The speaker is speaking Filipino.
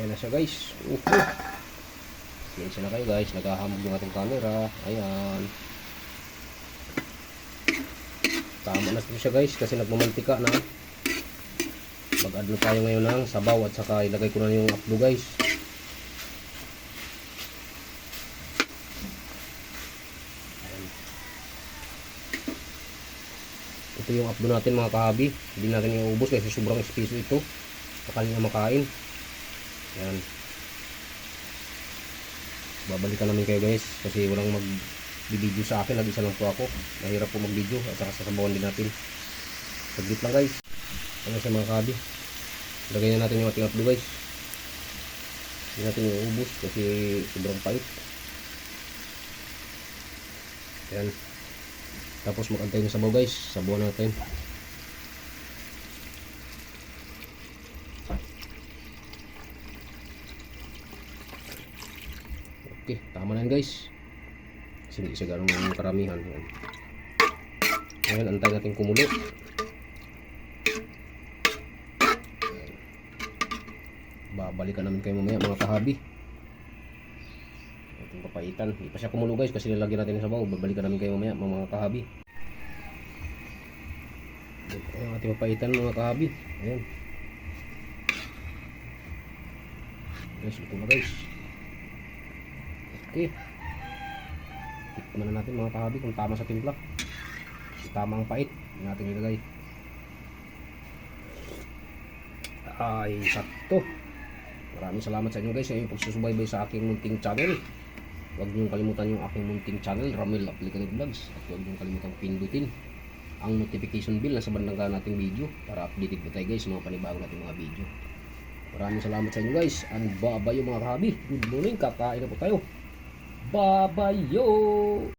Ayan na siya guys. Pasensya na kayo guys, naghahamog yung ating camera. Ayan. Tama na siya guys kasi nagmamantika na. Mag-add na tayo ngayon ng sabaw at saka ilagay ko na yung apdo guys. Ayan. Ito yung apdo natin mga kahabi. Hindi natin iubos kasi sobrang espeso ito. Pakali na makain. Ayan. Babalikan namin kayo guys kasi walang mag-video sa akin. Nag-isa lang po ako. Mahirap po mag-video at saka sasabawan din natin. Saglit lang guys. Ano sa mga kahabi. Lagay na natin yung ating apdo guys. Hindi natin iubos kasi sobrang pait. Ayan. Tapos mag-antay ng sabaw guys. Sabawan natin. Okay, tama na yan guys. Kasi hindi siya ganun karamihan. Ayan. Ngayon, antay natin kumulo. Ayan. Babalikan namin kayo mamaya mga kahabi. Ating papaitan. Hindi pa siya kumulo guys kasi lalagyan natin ng sabaw. Babalikan namin kayo mamaya mga kahabi. Ayan, ating papaitan mga kahabi. Ayan. Guys, luto na guys. Okay. Tikman na natin mga kahabi kung tama sa timpla. Tama ang pait. Hindi natin ilagay. Ay, sakto. Maraming salamat sa inyo guys sa inyong pagsusubaybay sa aking munting channel. Huwag niyong kalimutan yung aking munting channel, Ramil Applicative Vlogs. At huwag niyong kalimutan pindutin ang notification bell na sa bandang kanan nating video para updated po tayo guys sa mga panibago nating mga video. Maraming salamat sa inyo guys. And babayo mga kahabi. Good morning. Kakain na po tayo. Babayo!